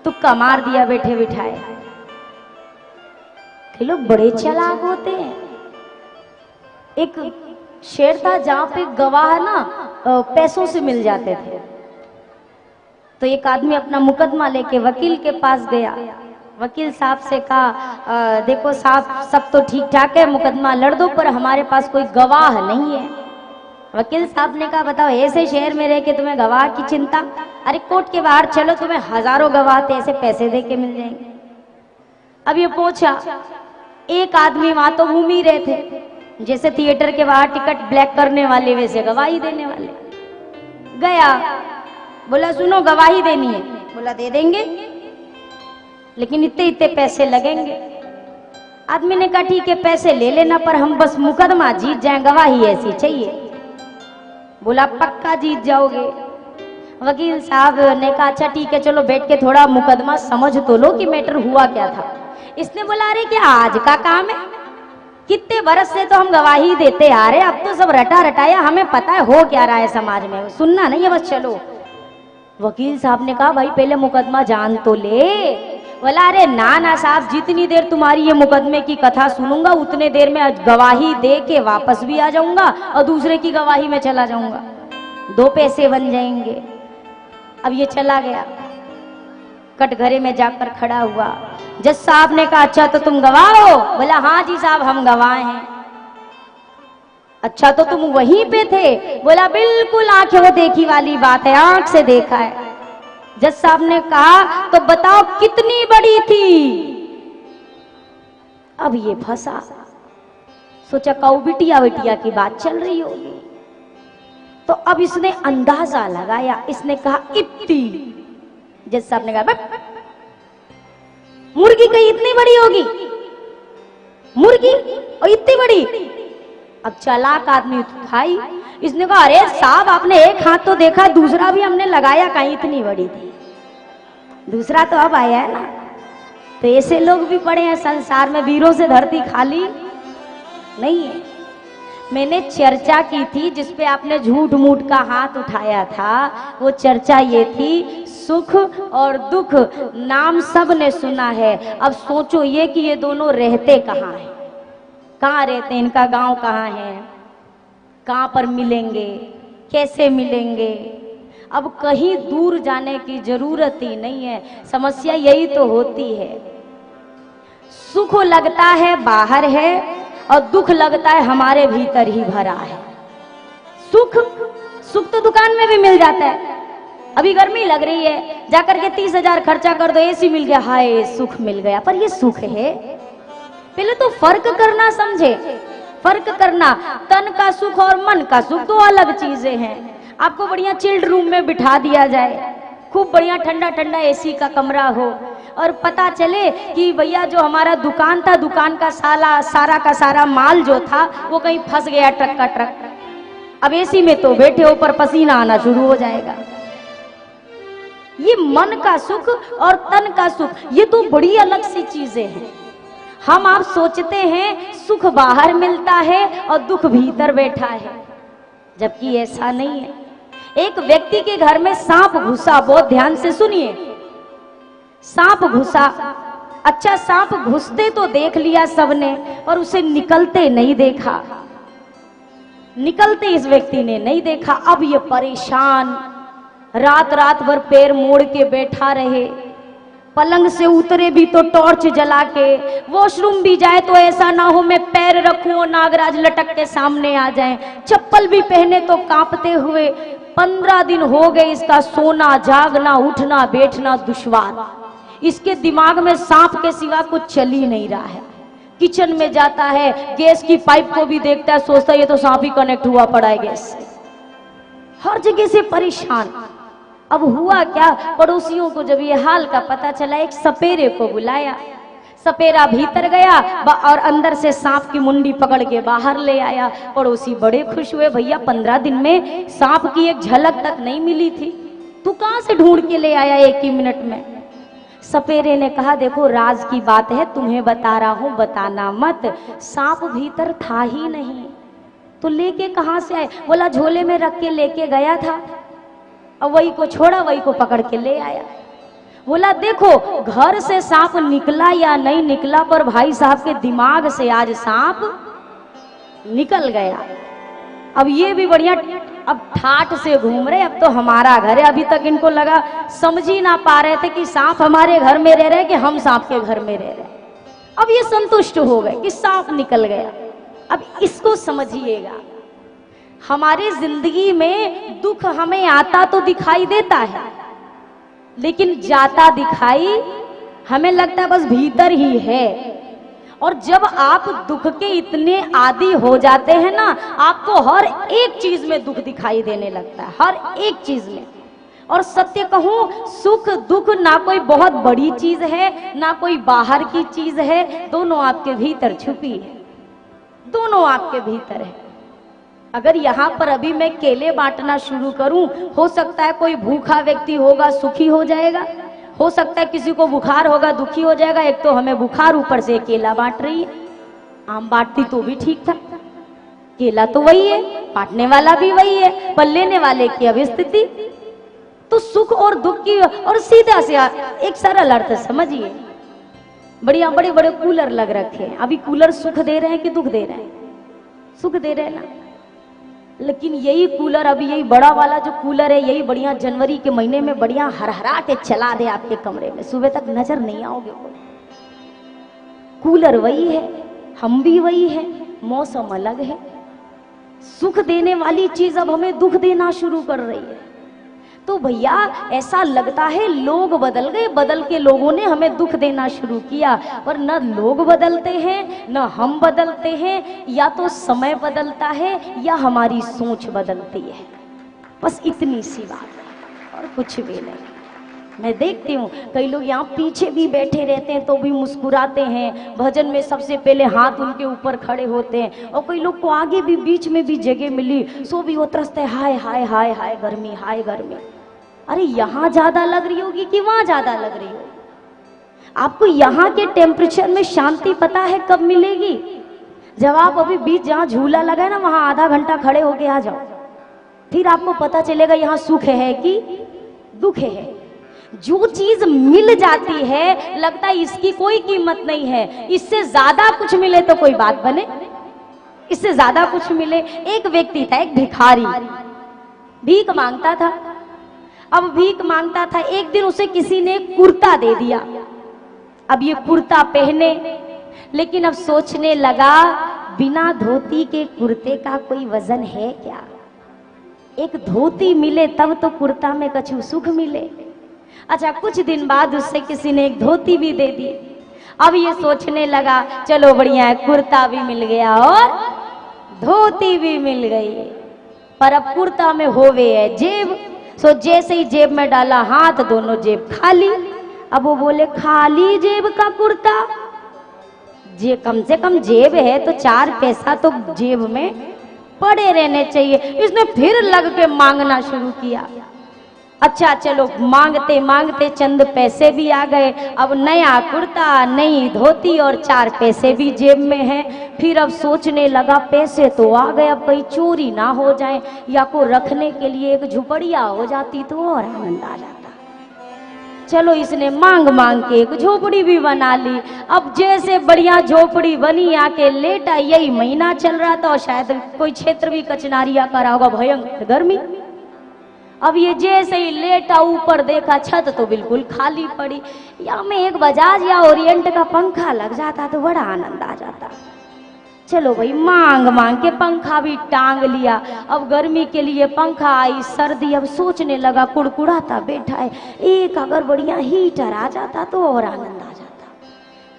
तुक्का मार दिया बैठे बिठाए। ये लोग बड़े चालाक होते हैं। एक शेर था जहां पे गवाह ना पैसों से मिल जाते थे। तो एक आदमी अपना मुकदमा लेके वकील के पास गया। वकील साहब से कहा देखो साहब सब तो ठीक ठाक है, मुकदमा लड़ दो, पर हमारे पास कोई गवाह नहीं है। वकील साहब ने कहा बताओ ऐसे शहर में रह के तुम्हें गवाह की चिंता? अरे कोर्ट के बाहर चलो, तुम्हें हजारों गवाह थे ऐसे पैसे दे के मिल जाएंगे। अब ये पूछा, एक आदमी वहां तो घूम ही रहे थे, जैसे थिएटर के बाहर टिकट ब्लैक करने वाले वैसे गवाही देने वाले। गया, बोला सुनो गवाही देनी है। बोला दे देंगे, लेकिन इतने इतने पैसे लगेंगे। आदमी ने कहा ठीक है पैसे ले लेना, पर हम बस मुकदमा जीत जाएं, गवाही ऐसी चाहिए। बोला पक्का जीत जाओगे? वकील साहब ने कहा अच्छा ठीक है चलो बैठ के थोड़ा मुकदमा समझ तो लो कि मैटर हुआ क्या था। इसने बोला अरे क्या आज का काम है, कितने बरस से तो हम गवाही देते आ रहे, अब तो सब रटा रटाया, हमें पता है हो क्या रहा है समाज में, सुनना नहीं है बस चलो। वकील साहब ने कहा भाई पहले मुकदमा जान तो ले। बोला अरे ना ना साहब, जितनी देर तुम्हारी ये मुकदमे की कथा सुनूंगा उतने देर में गवाही दे के वापस भी आ जाऊंगा और दूसरे की गवाही में चला जाऊंगा, दो पैसे बन जाएंगे। अब ये चला गया, कटघरे में जाकर खड़ा हुआ। जज साहब ने कहा अच्छा तो तुम गवाह हो? बोला हाँ जी साहब हम गवाह हैं। अच्छा तो तुम वहीं पे थे? बोला बिल्कुल आंखें देखी वाली बात है, आंख से देखा है। जज साहब ने कहा तो बताओ कितनी बड़ी थी? अब ये फंसा, सोचा काऊ बिटिया बिटिया की बात चल रही होगी। तो अब इसने अंदाजा लगाया, इसने कहा इतनी। जज साहब ने कहा मुर्गी कहीं इतनी बड़ी होगी? मुर्गी और इतनी बड़ी? अब चालाक आदमी उठाई, इसने कहा अरे साहब आपने एक हाथ तो देखा, दूसरा भी हमने लगाया, कहीं इतनी बड़ी थी, दूसरा तो अब आया है ना। तो ऐसे लोग भी पड़े हैं संसार में, वीरों से धरती खाली नहीं है। मैंने चर्चा की थी जिसपे आपने झूठ मूठ का हाथ उठाया था, वो चर्चा ये थी सुख और दुख नाम सब ने सुना है। अब सोचो ये कि ये दोनों रहते कहाँ हैं, कहाँ रहते हैं, इनका गांव कहाँ है, कहाँ पर मिलेंगे, कैसे मिलेंगे? अब कहीं दूर जाने की जरूरत ही नहीं है। समस्या यही तो होती है, सुख लगता है बाहर है और दुख लगता है हमारे भीतर ही भरा है। सुख तो दुकान में भी मिल जाता है। अभी गर्मी लग रही है, जाकर के 30,000 खर्चा कर दो, एसी मिल गया, हाय सुख मिल गया, पर ये सुख है? पहले तो फर्क करना समझे, फर्क करना, तन का सुख और मन का सुख दो अलग चीजें हैं। आपको बढ़िया चिल्ड रूम में बिठा दिया जाए, खूब बढ़िया ठंडा ठंडा एसी का कमरा हो, और पता चले कि भैया जो हमारा दुकान था, दुकान का सारा का सारा माल जो था वो कहीं फंस गया ट्रक का ट्रक। अब एसी में तो बैठे ऊपर पसीना आना शुरू हो जाएगा। ये मन का सुख और तन का सुख, ये तो बड़ी अलग सी चीजें हैं। हम आप सोचते हैं सुख बाहर मिलता है और दुख भीतर बैठा है, जबकि ऐसा नहीं है। एक व्यक्ति के घर में सांप घुसा, बहुत ध्यान से सुनिए, सांप घुसा। अच्छा सांप घुसते तो देख लिया सबने, पर उसे निकलते नहीं देखा, निकलते इस व्यक्ति ने नहीं देखा। अब ये परेशान, रात रात भर पैर मोड़ के बैठा रहे, पलंग से उतरे भी तो टॉर्च जला के, वॉशरूम भी जाए तो ऐसा ना हो मैं पैर रखूं और नागराज लटक के सामने आ जाए, चप्पल भी पहने तो कांपते हुए। 15 दिन हो गए इसका सोना जागना उठना बैठना दुश्वार। इसके दिमाग में सांप के सिवा कुछ चल ही नहीं रहा है। किचन में जाता है, गैस की पाइप को भी देखता है, सोचता है ये तो सांप ही कनेक्ट हुआ पड़ा है गैस से। हर जगह से परेशान। अब हुआ क्या, पड़ोसियों को जब ये हाल का पता चला, एक सपेरे को बुलाया। सपेरा भीतर गया और अंदर से सांप की मुंडी पकड़ के बाहर ले आया। पड़ोसी बड़े खुश हुए, भैया 15 दिन में सांप की एक झलक तक नहीं मिली थी, तू कहां से ढूंढ के ले आया 1 ही मिनट में? सपेरे ने कहा देखो राज की बात है, तुम्हें बता रहा हूं, बताना मत। सांप भीतर था ही नहीं, तो लेके कहां से आए? बोला झोले में रख के लेके गया था, और वही को छोड़ा, वही को पकड़ के ले आया। बोला देखो घर से सांप निकला या नहीं निकला, पर भाई साहब के दिमाग से आज सांप निकल गया। अब ये भी बढ़िया, अब ठाठ से घूम रहे, अब तो हमारा घर है। अभी तक इनको लगा, समझ ही ना पा रहे थे कि सांप हमारे घर में रह रहे कि हम सांप के घर में रह रहे। अब ये संतुष्ट हो गए कि सांप निकल गया। अब इसको समझिएगा, हमारी जिंदगी में दुख हमें आता तो दिखाई देता है, लेकिन जाता दिखाई हमें लगता है बस भीतर ही है। और जब आप दुख के इतने आदी हो जाते हैं ना, आपको हर एक चीज में दुख दिखाई देने लगता है, हर एक चीज में। और सत्य कहूं, सुख दुख ना कोई बहुत बड़ी चीज है, ना कोई बाहर की चीज है, दोनों आपके भीतर छुपी है, दोनों आपके भीतर है। अगर यहाँ पर अभी मैं केले बांटना शुरू करूं, हो सकता है कोई भूखा व्यक्ति होगा सुखी हो जाएगा, हो सकता है किसी को बुखार होगा दुखी हो जाएगा। एक तो हमें बुखार, ऊपर से केला बांट रही है। आम बांटती तो भी ठीक था, केला तो वही है, बांटने वाला भी वही है, पर लेने वाले की अब स्थिति। तो सुख और दुख की, और सीधा से एक सरल अर्थ समझिए, बढ़िया बड़े बड़े कूलर लग रखे हैं। अभी कूलर सुख दे रहे हैं कि दुख दे रहे हैं? सुख दे रहे हैं ना। लेकिन यही कूलर, अभी यही बड़ा वाला जो कूलर है, यही बढ़िया जनवरी के महीने में बढ़िया हरहरा के चला दे आपके कमरे में, सुबह तक नजर नहीं आओगे। कूलर वही है, हम भी वही है, मौसम अलग है। सुख देने वाली चीज अब हमें दुख देना शुरू कर रही है। तो भैया ऐसा लगता है लोग बदल गए, बदल के लोगों ने हमें दुख देना शुरू किया। पर न लोग बदलते हैं, न हम बदलते हैं, या तो समय बदलता है या हमारी सोच बदलती है। बस इतनी सी बात है और कुछ भी नहीं। मैं देखती हूँ कई लोग यहाँ पीछे भी बैठे रहते हैं तो भी मुस्कुराते हैं, भजन में सबसे पहले हाथ उनके ऊपर खड़े होते हैं, और कई लोग को आगे भी बीच में भी जगह मिली सो भी वो तरसते हैं, हाय हाय हाय हाय गर्मी, हाय गर्मी। अरे यहाँ ज्यादा लग रही होगी कि वहां ज्यादा लग रही होगी? आपको यहाँ के टेम्परेचर में शांति पता है कब मिलेगी? जब आप अभी बीच जहाँ झूला लगा है ना, वहां आधा घंटा खड़े होके आ जाओ, फिर आपको पता चलेगा यहाँ सुख है कि दुख है। जो चीज मिल जाती है लगता है इसकी कोई कीमत नहीं है, इससे ज्यादा कुछ मिले तो कोई बात बने, इससे ज्यादा कुछ मिले। एक व्यक्ति था, एक भिखारी, भीख मांगता था। अब भीख मांगता था, एक दिन उसे किसी ने कुर्ता दे दिया। अब ये कुर्ता पहने, लेकिन अब सोचने लगा बिना धोती के कुर्ते का कोई वजन है क्या? एक धोती मिले तब तो कुर्ता में कछु सुख मिले। अच्छा, कुछ दिन बाद उससे किसी ने एक धोती भी दे दी। अब ये सोचने लगा चलो बढ़िया है, कुर्ता भी मिल गया और धोती भी मिल गई, पर अब कुर्ता में होवे है जेब। सो जैसे ही जेब में डाला हाथ, दोनों जेब खाली। अब वो बोले खाली जेब का कुर्ता, जे कम से कम जेब है तो 4 पैसा तो जेब में पड़े रहने चाहिए। इसने फिर लग के मांगना शुरू किया। अच्छा चलो, मांगते मांगते चंद पैसे भी आ गए। अब नया कुर्ता, नई धोती और 4 पैसे भी जेब में हैं। फिर अब सोचने लगा पैसे तो आ गए, अब कहीं चोरी ना हो जाए या को रखने के लिए एक झुपड़िया हो जाती तो और आनंद आ जाता। चलो, इसने मांग मांग के एक झोपड़ी भी बना ली। अब जैसे बढ़िया झोपड़ी बनी, आके लेटा, यही महीना चल रहा था और शायद कोई क्षेत्र भी कचनारिया करा होगा, भयंकर गर्मी। अब ये जैसे ही लेटा, ऊपर देखा छत तो बिल्कुल खाली पड़ी। या में एक बजाज या ओरिएंट का पंखा लग जाता तो बड़ा आनंद आ जाता। चलो भाई, मांग मांग के पंखा भी टांग लिया। अब गर्मी के लिए पंखा, आई सर्दी। अब सोचने लगा कुड़कुड़ाता बैठा है, एक अगर बढ़िया हीटर आ जाता तो और आनंद आ जाता।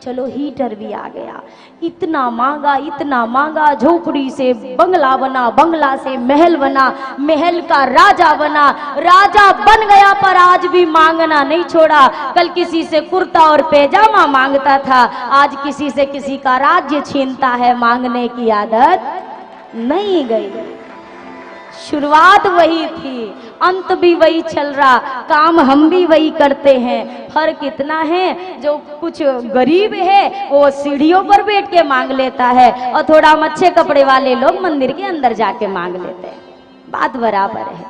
चलो, हीटर भी आ गया। इतना मांगा, झोपड़ी से बंगला बना, बंगला से महल बना, महल का राजा बना, राजा बन गया, पर आज भी मांगना नहीं छोड़ा। कल किसी से कुर्ता और पैजामा मांगता था, आज किसी से किसी का राज्य छीनता है, मांगने की आदत नहीं गई। शुरुआत वही थी, अंत भी वही चल रहा, काम हम भी वही करते हैं। फर्क इतना है, जो कुछ गरीब है वो सीढ़ियों पर बैठ के मांग लेता है, और थोड़ा अच्छे कपड़े वाले लोग मंदिर के अंदर जाके मांग लेते हैं। बात बराबर है।